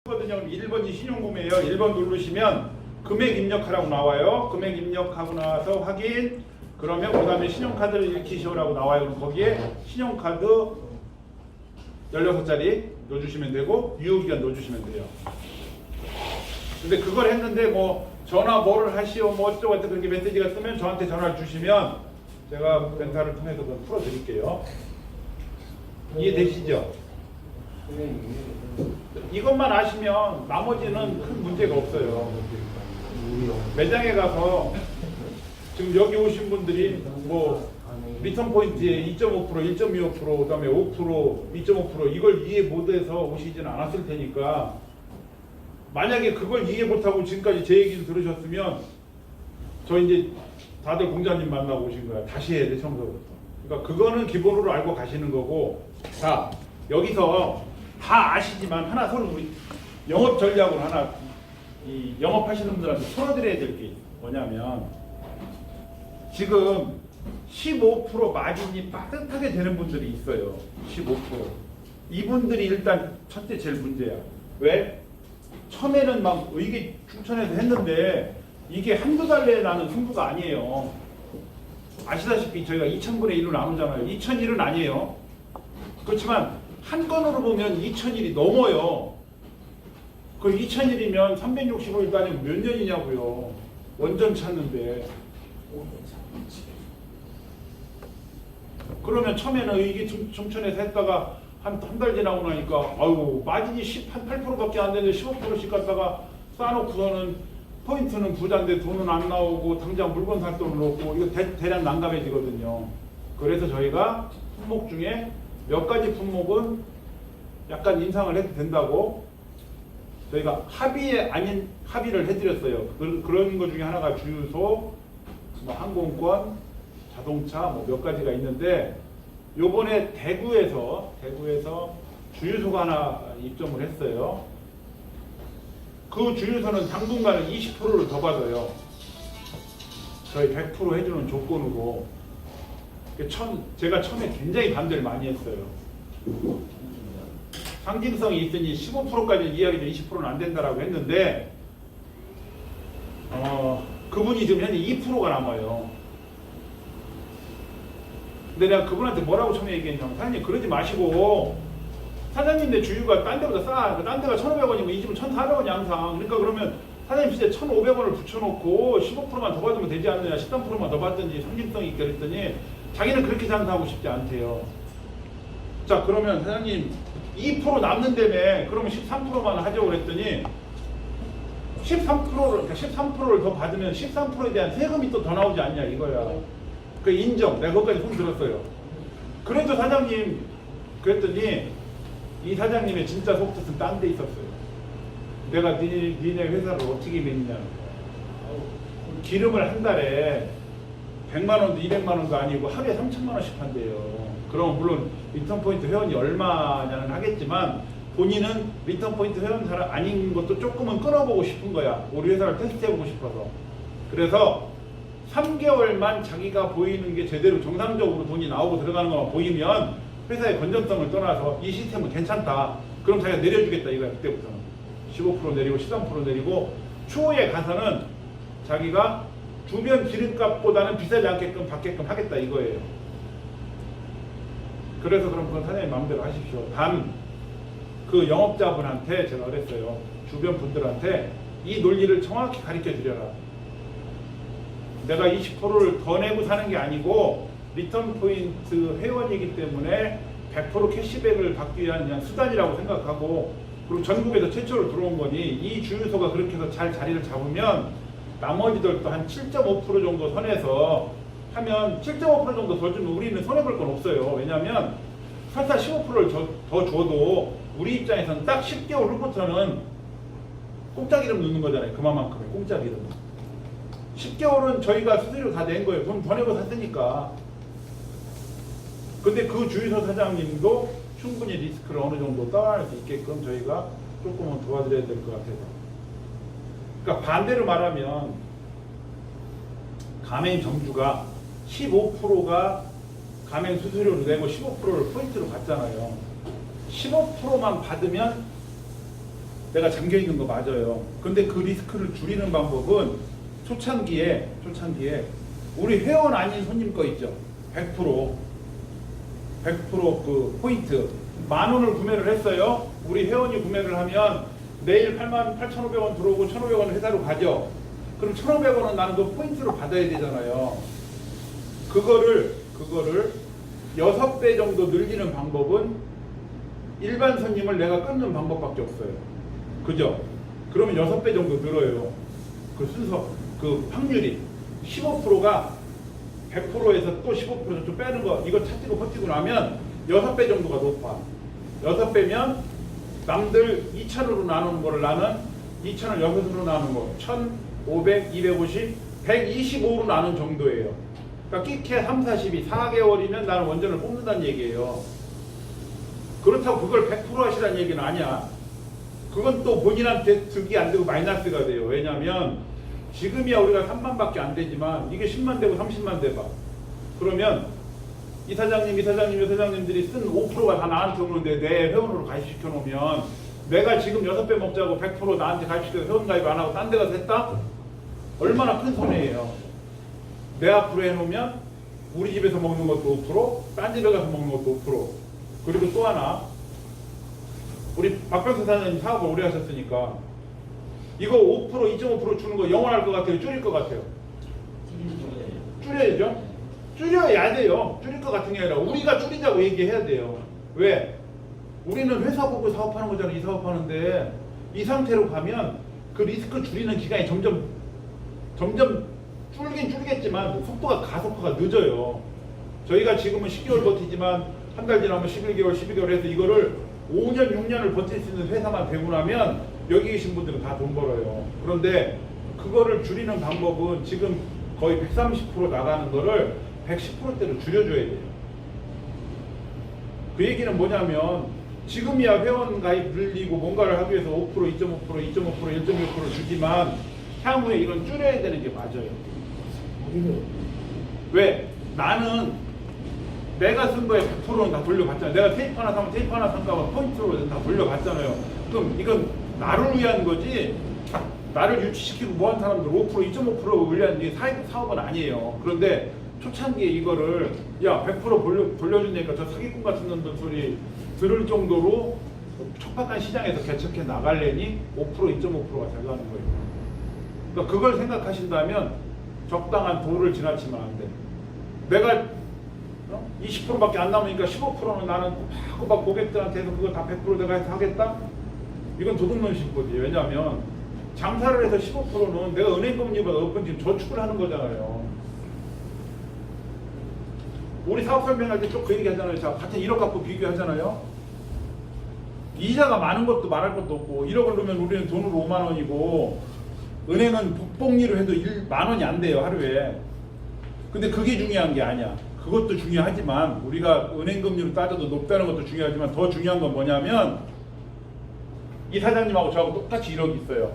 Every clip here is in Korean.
거든요. 1번이 신용구매예요. 1번 누르시면 금액 입력하라고 나와요. 금액 입력하고 나서 확인. 그러면 그 다음에 신용카드를 읽히시오라고 나와요. 그럼 거기에 신용카드 16자리 넣어주시면 되고 유효기간 넣어주시면 돼요. 근데 그걸 했는데 뭐 전화 뭐를 하시오 뭐 어쩌고 어쩌고 그렇게 메시지가 뜨면 저한테 전화를 주시면 제가 멘탈을 통해서 그걸 풀어드릴게요. 이해되시죠? 이것만 아시면 나머지는 큰 문제가 없어요. 매장에 가서 지금 여기 오신 분들이 뭐 리턴 포인트에 2.5%, 1.25%, 그다음에 5%, 2.5% 이걸 이해 못해서 오시지는 않았을 테니까 만약에 그걸 이해 못하고 지금까지 제 얘기를 들으셨으면 저 이제 다들 공자님 만나고 오신 거야. 다시 해야 돼 처음부터. 그러니까 그거는 기본으로 알고 가시는 거고. 자 여기서 다 아시지만 하나 서로 우리 영업 전략으로 하나 이 영업하시는 분들한테 풀어드려야 될 게 뭐냐면 지금 15% 마진이 빠듯하게 되는 분들이 있어요. 15%. 이분들이 일단 첫째 제일 문제야. 왜? 처음에는 막 의기 충천해서 했는데 이게 한두 달 내에 나는 승부가 아니에요. 아시다시피 저희가 2000분의 1로 나누잖아요. 2001은 아니에요. 그렇지만 한 건으로 보면 2000일이 넘어요. 그 2000일이면 365일 단위면 몇 년이냐고요. 원전 찾는데. 그러면 처음에는 의기 충천해서 했다가 한 달 지나고 나니까 아유 마진이 18%밖에 안 되는데 15%씩 갖다가 쌓아놓고서는 포인트는 부자인데 돈은 안 나오고 당장 물건 살 돈을 없고 이거 대략 난감해지거든요. 그래서 저희가 품목 중에 몇 가지 품목은 약간 인상을 해도 된다고 저희가 합의에 아닌 합의를 해드렸어요. 그런 것 중에 하나가 주유소, 뭐 항공권, 자동차 뭐 몇 가지가 있는데 요번에 대구에서 주유소가 하나 입점을 했어요. 그 주유소는 당분간은 20%를 더 받아요. 저희 100% 해주는 조건으로. 제가 처음에 굉장히 반대를 많이 했어요. 상징성이 있으니 15%까지 이야기도 20%는 안 된다라고 했는데 그분이 지금 현재 2%가 남아요. 근데 내가 그분한테 뭐라고 처음에 얘기했냐면 사장님 그러지 마시고 사장님네 주유가 딴 데보다 싸. 딴 데가 1,500원이고 이 집은 1,400원이 항상. 그러니까 그러면 사장님 진짜 1,500원을 붙여놓고 15%만 더 받으면 되지 않느냐 13%만 더 받든지 상징성 있게 그랬더니 자기는 그렇게 장사하고 싶지 않대요. 자 그러면 사장님 2% 남는다며 그러면 13%만 하자고 그랬더니 13%를 더 받으면 13%에 대한 세금이 또 더 나오지 않냐 이거야. 그 인정. 내가 그것까지 손 들었어요. 그래도 사장님 그랬더니 이 사장님의 진짜 속뜻은 딴 데 있었어요. 내가 니네 회사를 어떻게 믿느냐는 거야. 기름을 한 달에 100만 원도 200만 원도 아니고 하루에 3,000만 원씩 한대요. 그럼 물론 리턴 포인트 회원이 얼마냐는 하겠지만 본인은 리턴 포인트 회원 사람 아닌 것도 조금은 끊어보고 싶은 거야. 우리 회사를 테스트해보고 싶어서. 그래서 3개월만 자기가 보이는 게 제대로 정상적으로 돈이 나오고 들어가는 것만 보이면 회사의 건전성을 떠나서 이 시스템은 괜찮다. 그럼 자기가 내려주겠다 이거야. 그때부터는 15% 내리고 13% 내리고 추후에 가서는 자기가 주변 기름값보다는 비싸지 않게끔 받게끔 하겠다 이거예요. 그래서 그럼 그건 사장님 마음대로 하십시오. 단 그 영업자분한테 제가 그랬어요. 주변 분들한테 이 논리를 정확히 가르쳐 드려라. 내가 20%를 더 내고 사는 게 아니고 리턴 포인트 회원이기 때문에 100% 캐시백을 받기 위한 그냥 수단이라고 생각하고 그리고 전국에서 최초로 들어온 거니 이 주유소가 그렇게 해서 잘 자리를 잡으면 나머지들도 한 7.5% 정도 선에서 하면 7.5% 정도 더 주면 우리는 손해볼 건 없어요. 왜냐하면 설사 15%를 더 줘도 우리 입장에서는 딱 10개월 후부터는 공짜 기름 넣는 거잖아요. 그만큼의 공짜 기름. 10개월은 저희가 수수료 다 낸 거예요. 돈 더 내고 샀으니까. 근데 그 주유소 사장님도 충분히 리스크를 어느 정도 떠날 수 있게끔 저희가 조금은 도와드려야 될 것 같아서. 그러니까 반대로 말하면 가맹 점주가 15%가 가맹 수수료를 내고 15%를 포인트로 받잖아요. 15%만 받으면 내가 잠겨 있는 거 맞아요. 근데 그 리스크를 줄이는 방법은 초창기에 우리 회원 아닌 손님 거 있죠. 100% 그 포인트 10,000원을 구매를 했어요. 우리 회원이 구매를 하면 내일 88,500원 들어오고 1,500원 회사로 가죠. 그럼 1,500원은 나는 그 포인트로 받아야 되잖아요. 그거를 6배 정도 늘리는 방법은 일반 손님을 내가 끊는 방법밖에 없어요. 그죠? 그러면 6배 정도 늘어요. 그 순서, 그 확률이 15%가 100%에서 또 15% 좀 빼는 거, 이거 찾고 버티고 나면 6배 정도가 높아. 6배면 남들 2,000으로 나누는 거를 나는 2,000을 6으로 나누는 거 1,500, 250, 125로 나눈 정도예요. 그러니까 끼케 3, 42, 4개월이면 나는 원전을 뽑는다는 얘기예요. 그렇다고 그걸 100% 하시라는 얘기는 아니야. 그건 또 본인한테 득이 안 되고 마이너스가 돼요. 왜냐하면 지금이야 우리가 3만밖에 안 되지만 이게 10만 되고 30만 돼봐. 그러면 이 사장님들이 쓴 5%가 다 나한테 오는데 내 회원으로 가입시켜 놓으면 내가 지금 6배 먹자고 100% 나한테 가입시켜서 회원 가입 안 하고 딴 데 가서 했다? 얼마나 큰 손해예요. 내 앞으로 해놓으면 우리 집에서 먹는 것도 5%, 딴 집에 가서 먹는 것도 5%. 그리고 또 하나, 우리 박병수 사장님 사업을 오래 하셨으니까 이거 5%, 2.5% 주는 거 영원할 것 같아요? 줄일 것 같아요? 줄여야죠. 줄여야 돼요. 줄일 것 같은 게 아니라 우리가 줄이자고 얘기해야 돼요. 왜? 우리는 회사 보고 사업하는 거잖아요. 이 사업하는데 이 상태로 가면 그 리스크 줄이는 기간이 점점 줄긴 줄겠지만 속도가 가속화가 늦어요. 저희가 지금은 10개월 버티지만 한 달 지나면 11개월, 12개월 해서 이거를 5년, 6년을 버틸 수 있는 회사만 되고 나면 여기 계신 분들은 다 돈 벌어요. 그런데 그거를 줄이는 방법은 지금 거의 130% 나가는 거를 110%대로 줄여줘야 돼요. 그 얘기는 뭐냐면 지금이야 회원 가입 늘리고 뭔가를 하기 위해서 5%, 2.5%, 1.6% 주지만 향후에 이건 줄여야 되는 게 맞아요. 왜? 나는 내가 쓴 거에 100%는 다 돌려받잖아요. 내가 테이프 하나 사면 테이프 하나 산가 포인트로 다 돌려받잖아요. 그럼 이건 나를 위한 거지 나를 유치시키고 뭐한 사람들 5%, 2.5% 위한 사업은 아니에요. 그런데 초창기에 이거를 야 100% 돌려준다니까 저 사기꾼 같은 놈들 소리 들을 정도로 촉박한 시장에서 개척해 나갈래니 5%, 2.5%가 잘 가는 거예요. 그러니까 그걸 생각하신다면 적당한 도를 지나치면 안 돼. 내가 20%밖에 안 남으니까 15%는 나는 꼬박 고객들한테 해서 그거 다 100% 내가 해서 하겠다? 이건 도둑놈 심보지. 왜냐하면 장사를 해서 15%는 내가 은행금리보다 높은 지금 저축을 하는 거잖아요. 우리 사업 설명할 때 쭉 그 얘기 하잖아요. 자, 같은 1억 갖고 비교하잖아요. 이자가 많은 것도 말할 것도 없고 1억을 넣으면 우리는 돈으로 5만 원이고 은행은 복봉리로 해도 1만 원이 안 돼요. 하루에. 근데 그게 중요한 게 아니야. 그것도 중요하지만 우리가 은행금리로 따져도 높다는 것도 중요하지만 더 중요한 건 뭐냐면 이 사장님하고 저하고 똑같이 1억이 있어요.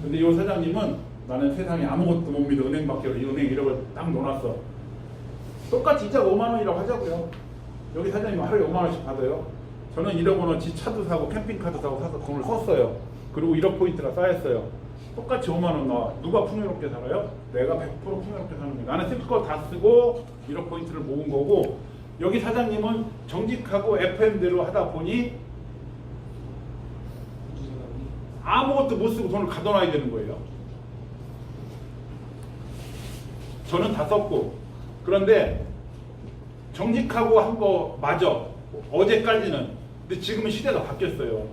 근데 이 사장님은 나는 세상에 아무것도 못 믿어. 은행밖에 이 은행 1억을 딱 넣어놨어. 똑같이 이자가 5만 원이라고 하자고요. 여기 사장님 하루에 5만 원씩 받아요. 저는 1억 원어치 차도 사고 캠핑카도 사고 사서 돈을 썼어요. 그리고 1억 포인트가 쌓였어요. 똑같이 5만 원 나와. 누가 풍요롭게 살아요? 내가 100% 풍요롭게 사는 거예요. 나는 쓸 거 다 쓰고 1억 포인트를 모은 거고 여기 사장님은 정직하고 FM대로 하다 보니 아무것도 못 쓰고 돈을 가둬놔야 되는 거예요. 저는 다 썼고 그런데 정직하고 한 거 맞아. 어제까지는. 근데 지금은 시대가 바뀌었어요.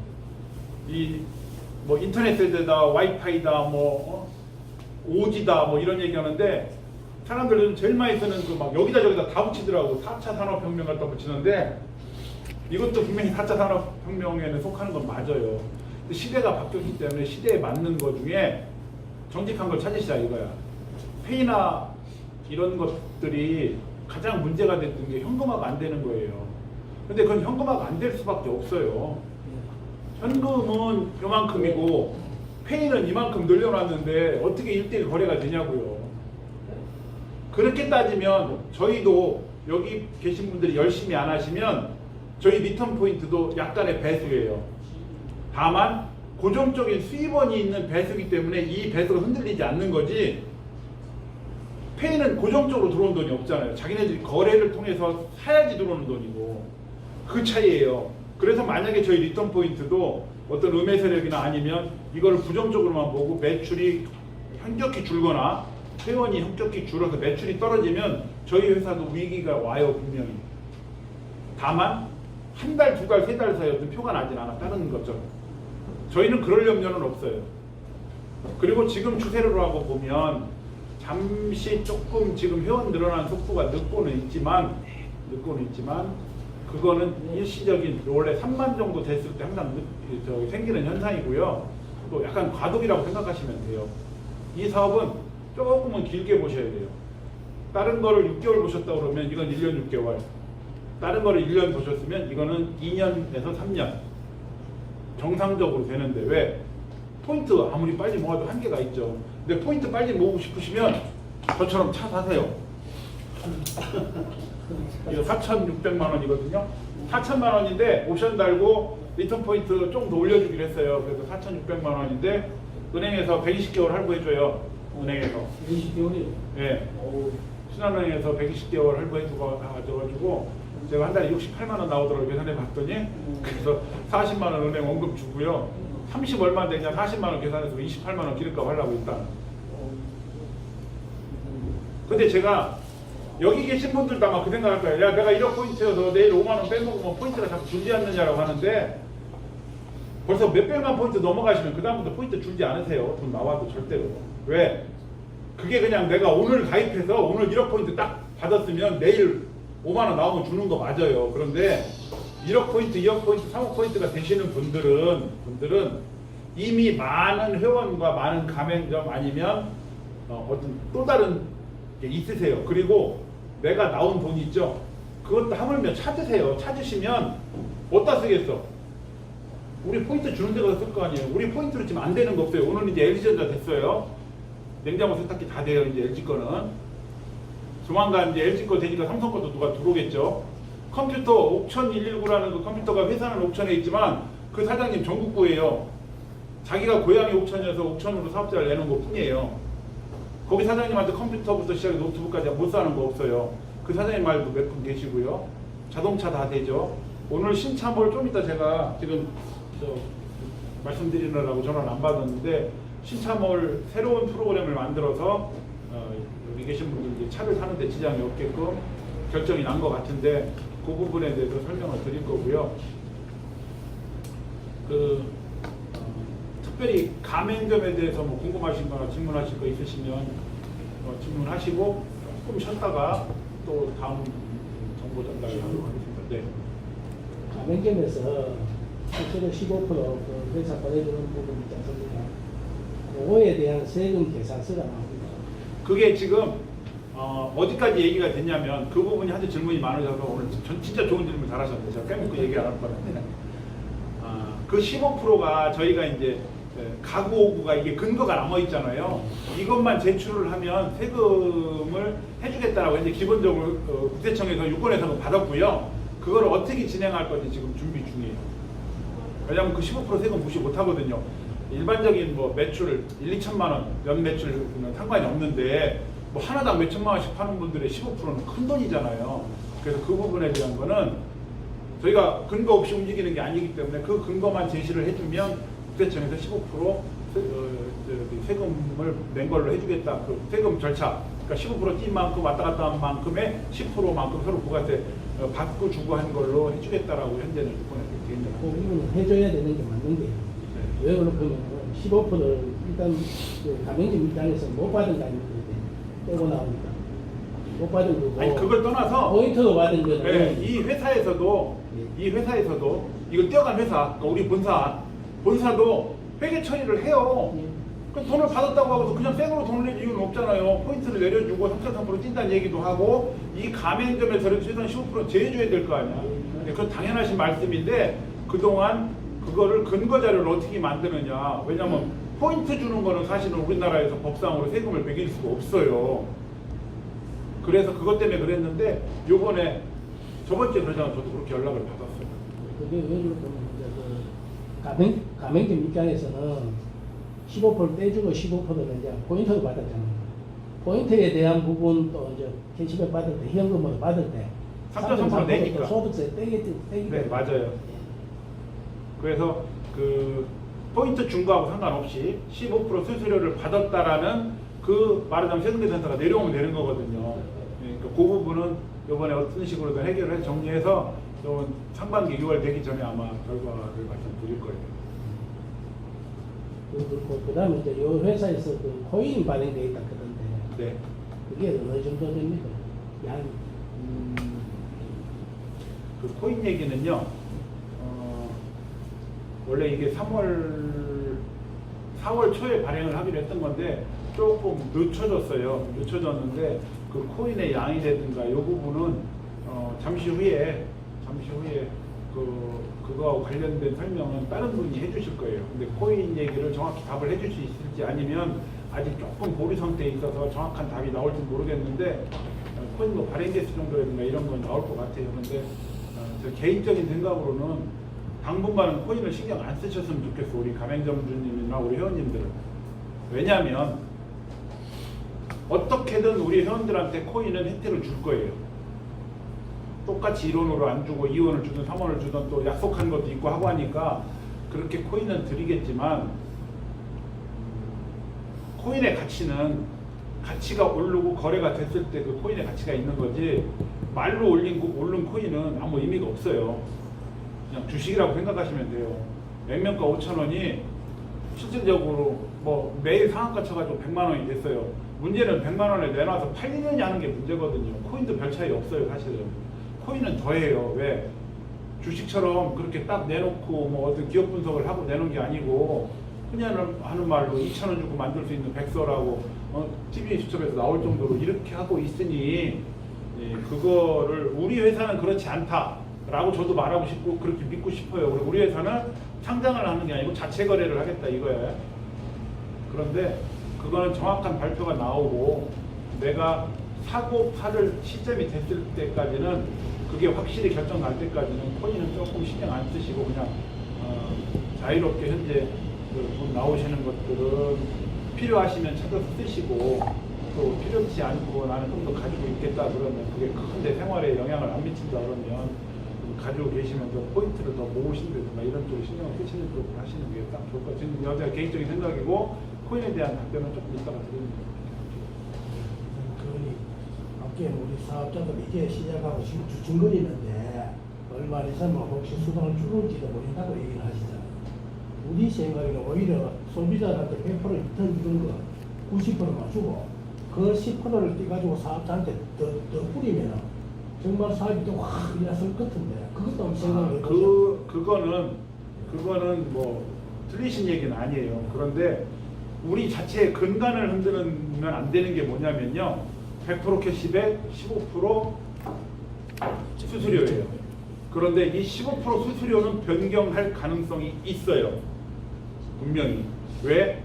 뭐 인터넷 세대다, 와이파이다, 오지다, 이런 얘기하는데 사람들은 제일 많이 쓰는 그 막 여기다 저기다 다 붙이더라고. 4차 산업혁명 갖다 붙이는데 이것도 분명히 4차 산업혁명에는 속하는 건 맞아요. 근데 시대가 바뀌었기 때문에 시대에 맞는 것 중에 정직한 걸 찾으시자 이거야. 페이나 이런 것들이 가장 문제가 됐던 게 현금화가 안 되는 거예요. 근데 그건 현금화가 안 될 수밖에 없어요. 현금은 요만큼이고 페이는 이만큼 늘려놨는데 어떻게 1대1 거래가 되냐고요. 그렇게 따지면 저희도 여기 계신 분들이 열심히 안 하시면 저희 리턴 포인트도 약간의 배수예요. 다만 고정적인 수입원이 있는 배수기 때문에 이 배수가 흔들리지 않는 거지, 페이는 고정적으로 들어온 돈이 없잖아요. 자기네들이 거래를 통해서 사야지 들어오는 돈이고, 그 차이예요. 그래서 만약에 저희 리턴 포인트도 어떤 음해 세력이나 아니면 이걸 부정적으로만 보고 매출이 현격히 줄거나 회원이 현격히 줄어서 매출이 떨어지면 저희 회사도 위기가 와요, 분명히. 다만 한 달, 두 달, 세 달 사이에 어떤 표가 나진 않아, 다른 것처럼. 저희는 그럴 염려는 없어요. 그리고 지금 추세로 하고 보면 잠시 조금 지금 회원 늘어나는 속도가 늦고는 있지만 그거는 일시적인, 원래 3만 정도 됐을 때 항상 생기는 현상이고요. 또 약간 과도기라고 생각하시면 돼요. 이 사업은 조금은 길게 보셔야 돼요. 다른 거를 6개월 보셨다 그러면 이건 1년 6개월. 다른 거를 1년 보셨으면 이거는 2년에서 3년 정상적으로 되는데, 왜? 포인트 아무리 빨리 모아도 한계가 있죠. 근데 포인트 빨리 모으고 싶으시면 저처럼 차 사세요. 이거 4,600만 원이거든요. 4천만 원인데 옵션 달고 리턴 포인트 좀 더 올려주기로 했어요. 그래서 4,600만 원인데 은행에서 120개월 할부해줘요. 은행에서. 120개월이요? 예. 신한은행에서 120개월 할부해가지고 제가 한 달에 68만 원 나오더라고요. 계산해 봤더니. 그래서 40만 원 은행 원금 주고요. 30 얼마 되냐 40만 원 계산해서 28만 원 기름값 하려고 일단. 근데 제가 여기 계신 분들도 아마 그 생각할 거예요. 야, 내가 1억 포인트여서 내일 5만 원 빼먹으면 포인트가 자꾸 줄지 않느냐라고 하는데, 벌써 몇백만 포인트 넘어가시면 그 다음부터 포인트 줄지 않으세요. 돈 나와도 절대로. 왜? 그게 그냥 내가 오늘 가입해서 오늘 1억 포인트 딱 받았으면 내일 5만 원 나오면 주는 거 맞아요. 그런데 1억 포인트, 2억 포인트, 3억 포인트가 되시는 분들은 이미 많은 회원과 많은 가맹점 아니면 어떤 또 다른 게 있으세요. 그리고 내가 나온 돈 있죠. 그것도 하물며 찾으세요. 찾으시면 어디다 쓰겠어? 우리 포인트 주는 데가 쓸 거 아니에요. 우리 포인트로 지금 안 되는 거 없어요. 오늘 이제 LG전자 됐어요. 냉장고 세탁기 다 돼요. 이제 LG 거는. 조만간 이제 LG 거 되니까 삼성 것도 누가 들어오겠죠. 컴퓨터 옥천 119라는 그 컴퓨터가 회사는 옥천에 있지만 그 사장님 전국구예요. 자기가 고향이 옥천이어서 옥천으로 사업자를 내는 것 뿐이에요. 거기 사장님한테 컴퓨터부터 시작해 노트북까지 못 사는 거 없어요. 그 사장님 말도 몇 분 계시고요. 자동차 다 되죠. 오늘 신차몰 좀 이따 제가 지금 말씀드리느라고 전화를 안 받았는데, 신차몰 새로운 프로그램을 만들어서 여기 계신 분들 이제 차를 사는데 지장이 없게끔 결정이 난 것 같은데, 그 부분에 대해서 설명을 드릴 거고요. 특별히 가맹점에 대해서 뭐 궁금하신 거나 질문하실 거 있으시면 질문하시고 조금 쉬었다가 또 다음 정보 전달하도록 하겠습니다. 네. 가맹점에서 실제로 15% 그 회사 보내주는 부분 있지 않습니까? 그거에 대한 세금 계산서가 나옵니다. 그게 지금 어디까지 얘기가 됐냐면, 그 부분이 하도 질문이 많으셔서 오늘 진짜 좋은 질문 잘하셨는데 제가 빼먹고 얘기 안 할 뻔했는데, 그 15%가 저희가 이제 가구 오구가 이게 근거가 남아 있잖아요. 이것만 제출을 하면 세금을 해주겠다라고 이제 기본적으로 국세청에서 유권해서 받았고요. 그걸 어떻게 진행할 건지 지금 준비 중이에요. 왜냐하면 그 15% 세금 무시 못 하거든요. 일반적인 뭐 매출 1, 2천만 원 연 매출은 상관이 없는데, 뭐 하나당 몇 천만 원씩 파는 분들의 15%는 큰 돈이잖아요. 그래서 그 부분에 대한 거는 저희가 근거 없이 움직이는 게 아니기 때문에 그 근거만 제시를 해주면 국세청에서 15% 세금을 낸 걸로 해주겠다. 그 세금 절차, 그러니까 15% 뛴 만큼 왔다 갔다 한 만큼의 10%만큼 서로 부가세 받고 주고 한 걸로 해주겠다라고 현재는 유권해서 되겠네요. 그 부분은 해줘야 되는 게 맞는 게요. 네. 왜 그렇냐면 15%를 일단 그 가맹점 입장에서 못 받은 거 아닙니까? 떼고 나오니까 못 받은 거고. 아니 그걸 떠나서 포인트도 받은 거는 네, 이 회사에서도 이거 뛰어간 회사, 그러니까 우리 본사도 회계 처리를 해요. 그 돈을 받았다고 하고서 그냥 생으로 돈을 낼 이유는 없잖아요. 포인트를 내려주고 3.3% 뛴다는 얘기도 하고, 이 가맹점에서 최소한 15% 제해줘야 될 거 아니야. 그건 당연하신 말씀인데, 그동안 그거를 근거 자료를 어떻게 만드느냐. 왜냐면 포인트 주는 거는 사실은 우리나라에서 법상으로 세금을 매길 수가 없어요. 그래서 그것 때문에 그랬는데, 요번에 저번 주에 그러잖아요. 저도 그렇게 연락을 받았어요. 그게 왜 그렇냐면 가맹점 입장에서는 15% 떼주고 15%는 이제 포인트를 받았잖아요. 포인트에 대한 부분 또 이제 캐시백 받을 때 현금으로 받을 때 3.3% 내니까. 소득세 떼기 네, 때문에. 맞아요. 그래서 그 포인트 준 거하고 상관없이 15% 수수료를 받았다라는 그 말하자면 세금계산서가 내려오면 되는 거거든요. 그러니까 그 부분은 이번에 어떤 식으로든 해결을 해서 정리해서 좀 상반기 6월 되기 전에 아마 결과를 말씀드릴 거예요. 그다음에 이제 요 회사에서 그 코인 발행돼 있다 그던데 네. 그게 어느 정도 됩니까? 양 그 코인 얘기는요. 원래 이게 4월 초에 발행을 하기로 했던 건데 조금 늦춰졌어요. 늦춰졌는데 그 코인의 양이라든가 이 부분은 잠시 후에 그거하고 관련된 설명은 다른 분이 해주실 거예요. 근데 코인 얘기를 정확히 답을 해줄 수 있을지 아니면 아직 조금 보류 상태에 있어서 정확한 답이 나올지 모르겠는데 코인 뭐 발행 개수 정도라든가 이런 건 나올 것 같아요. 그런데 제 개인적인 생각으로는 당분간은 코인을 신경 안 쓰셨으면 좋겠어. 우리 가맹점주님이나 우리 회원님들은. 왜냐하면 어떻게든 우리 회원들한테 코인은 혜택을 줄 거예요. 똑같이 1원으로 안 주고 2원을 주든 3원을 주든 또 약속한 것도 있고 하고 하니까 그렇게 코인은 드리겠지만 코인의 가치는 가치가 오르고 거래가 됐을 때 그 코인의 가치가 있는 거지 말로 오른 코인은 아무 의미가 없어요. 그냥 주식이라고 생각하시면 돼요. 액면가 5,000원이 실질적으로 뭐 매일 상한가 쳐가지고 100만 원이 됐어요. 문제는 100만 원에 내놔서 팔리느냐 하는 게 문제거든요. 코인도 별 차이 없어요, 사실은. 코인은 더해요. 왜? 주식처럼 그렇게 딱 내놓고 뭐 어떤 기업 분석을 하고 내놓은 게 아니고 그냥 하는 말로 2,000원 주고 만들 수 있는 백서라고 TV 수첩에서 나올 정도로 이렇게 하고 있으니 그거를 우리 회사는 그렇지 않다라고 저도 말하고 싶고 그렇게 믿고 싶어요. 그리고 우리 회사는 상장을 하는 게 아니고 자체 거래를 하겠다 이거예요. 그런데 그거는 정확한 발표가 나오고 내가 사고 팔을 시점이 됐을 때까지는 그게 확실히 결정 날 때까지는 코인은 조금 신경 안 쓰시고 그냥 자유롭게 현재 돈 나오시는 것들은 필요하시면 찾아서 쓰시고 또 필요치 않고 나는 좀 더 가지고 있겠다 그러면 그게 큰 내 생활에 영향을 안 미친다 그러면 가지고 계시면서 포인트를 더 모으신다든가 이런 쪽으로 신경을 쓰시는 쪽으로 하시는 게 딱 좋을 것 같아요. 지금 여자 개인적인 생각이고 코인에 대한 답변은 조금 이따가 드립니다. 밖에 우리 사업자들 이제 시작하고 주중거리는데 얼마 있으면 혹시 수당을 줄을지도 모른다고 얘기를 하시잖아요. 우리 생각에는 오히려 소비자한테 100% 리턴 주는 거 90%만 주고 그 10%를 떼가지고 사업자한테 더 뿌리면 정말 사업이 또 확 일어설 것 같은데 그것도 한번 생각해 보죠. 그거는 뭐 틀리신 얘기는 아니에요. 그런데 우리 자체의 근간을 흔들면 안 되는 게 뭐냐면요. 100% 캐시백, 15% 수수료예요. 그런데 이 15% 수수료는 변경할 가능성이 있어요. 분명히. 왜?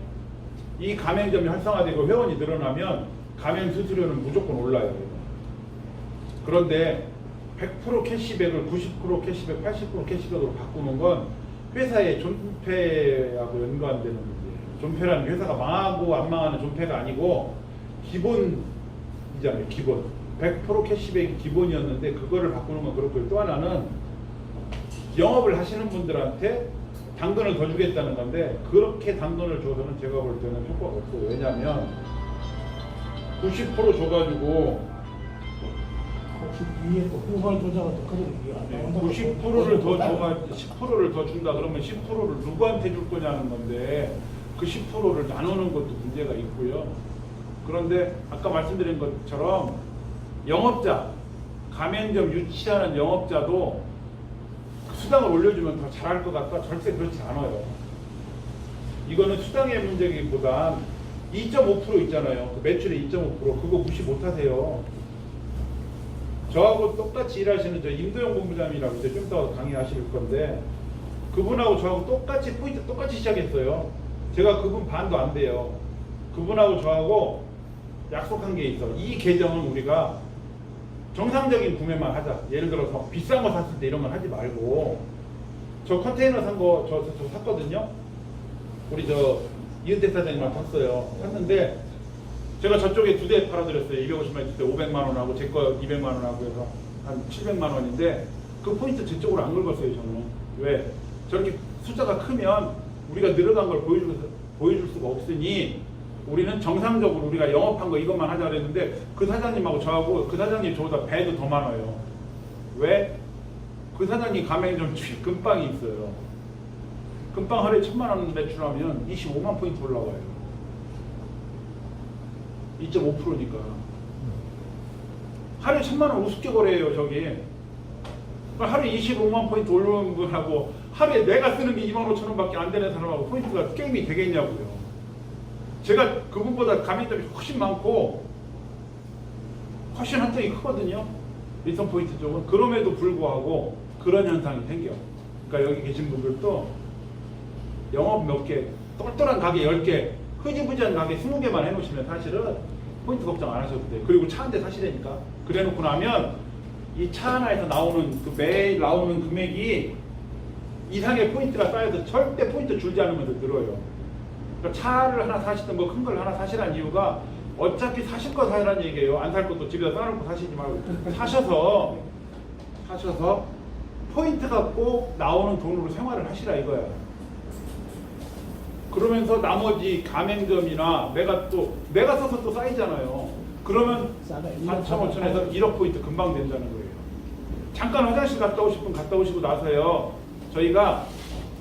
이 가맹점이 활성화되고 회원이 늘어나면 가맹 수수료는 무조건 올라요. 그런데 100% 캐시백을 90% 캐시백, 80% 캐시백으로 바꾸는 건 회사의 존폐하고 연관되는 문제예요. 존폐라는 게 회사가 망하고 안 망하는 존폐가 아니고 기본이잖아요. 기본. 100% 캐시백이 기본이었는데 그거를 바꾸는 건 그렇고요. 또 하나는 영업을 하시는 분들한테 당근을 더 주겠다는 건데 그렇게 당근을 줘서는 제가 볼 때는 효과가 없어요. 왜냐하면 90% 줘가지고 혹시 위에 또 후발 조작은 또 그런 얘기가 안 나온다고 90%를 더 줘가 10%를 더 준다 그러면 10%를 누구한테 줄 거냐는 건데 그 10%를 나누는 것도 문제가 있고요. 그런데 아까 말씀드린 것처럼 영업자, 가맹점 유치하는 영업자도 수당을 올려주면 더 잘할 것 같다? 절대 그렇지 않아요. 이거는 수당의 문제기보단 2.5% 있잖아요. 그 매출의 2.5% 그거 무시 못하세요. 저하고 똑같이 일하시는 저 임도영 본부장이라고 이제 좀 더 강의하실 건데 그분하고 저하고 똑같이 포인트 똑같이 시작했어요. 제가 그분 반도 안 돼요. 그분하고 저하고 약속한 게 있어. 이 계정은 우리가 정상적인 구매만 하자. 예를 들어서 비싼 거 샀을 때 이런 건 하지 말고 저 컨테이너 산 거 저 샀거든요. 우리 저 이은택 사장님한테 샀어요. 샀는데 제가 저쪽에 2대 팔아드렸어요. 250만 2대 500만 원하고 제 거 200만 원하고 해서 한 700만 원인데 그 포인트 제 쪽으로 안 긁었어요. 저는. 왜? 저렇게 숫자가 크면 우리가 늘어간 걸 보여줄 수가 없으니 우리는 정상적으로 우리가 영업한 거 이것만 하자 그랬는데 그 사장님하고 저하고 그 사장님 저보다 배도 더 많아요. 왜? 그 사장님 가맹점 금빵이 있어요. 금빵 하루에 1000만 원 매출하면 25만 포인트 올라와요. 2.5%니까. 하루에 1000만 원 우습게 거래해요, 저기. 하루에 25만 포인트 올라오는 분하고 하루에 내가 쓰는 게 2만 5천 원밖에 안 되는 사람하고 포인트가 게임이 되겠냐고요. 제가 그분보다 가맹점이 훨씬 많고 훨씬 한정이 크거든요. 리턴 포인트 쪽은. 그럼에도 불구하고 그런 현상이 생겨. 그러니까 여기 계신 분들도 영업 몇 개, 똘똘한 가게 10개, 흐지부지한 가게 20개만 해놓으시면 사실은 포인트 걱정 안 하셔도 돼요. 그리고 차 한 대 사시라니까. 그래 놓고 나면 이 차 하나에서 나오는 그 매일 나오는 금액이 이상의 포인트가 쌓여서 절대 포인트 줄지 않으면서 늘어요. 그러니까 차를 하나 사시든 뭐 큰 걸 하나 사시라는 이유가 어차피 사실 거 사라는 얘기예요. 안 살 것도 집에서 싸놓고 사시지 말고 사셔서 포인트 갖고 나오는 돈으로 생활을 하시라 이거야. 그러면서 나머지 가맹점이나 내가 써서 또 쌓이잖아요. 그러면 4천 5천에서 1억 포인트 금방 된다는 거예요. 잠깐 화장실 갔다 오실 분 갔다 오시고 나서요. 저희가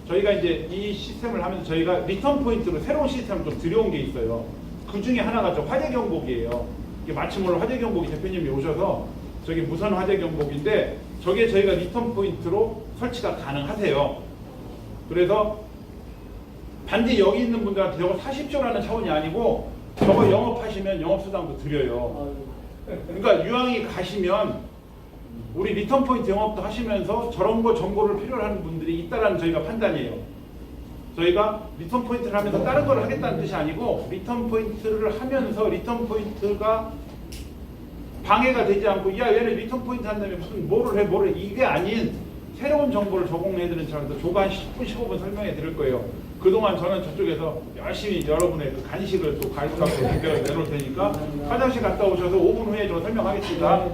이제 이 시스템을 하면서 저희가 리턴 포인트로 새로운 시스템을 좀 들여온 게 있어요. 그 중에 하나가 저 화재 경보기예요. 이게 마침 오늘 화재 경보기 대표님이 오셔서 저기 무선 화재 경보기인데 저게 저희가 리턴 포인트로 설치가 가능하세요. 그래서 반드시 여기 있는 분들한테 저거 사십시오라는 차원이 아니고 저거 영업하시면 영업수당도 드려요. 그러니까 유황이 가시면 우리 리턴 포인트 영업도 하시면서 저런 거 정보를 필요로 하는 분들이 있다라는 저희가 판단이에요. 저희가 리턴 포인트를 하면서 다른 걸 하겠다는 뜻이 아니고 리턴 포인트를 하면서 리턴 포인트가 방해가 되지 않고 야 얘네 리턴 포인트 한다면 무슨 뭐를 해 이게 아닌 새로운 정보를 제공해드리는 차원에서 조가 한 10분 15분 설명해 드릴 거예요. 그동안 저는 저쪽에서 열심히 여러분의 그 간식을 또 가입하고 내놓을 테니까 화장실 갔다 오셔서 5분 후에 저 설명하겠습니다.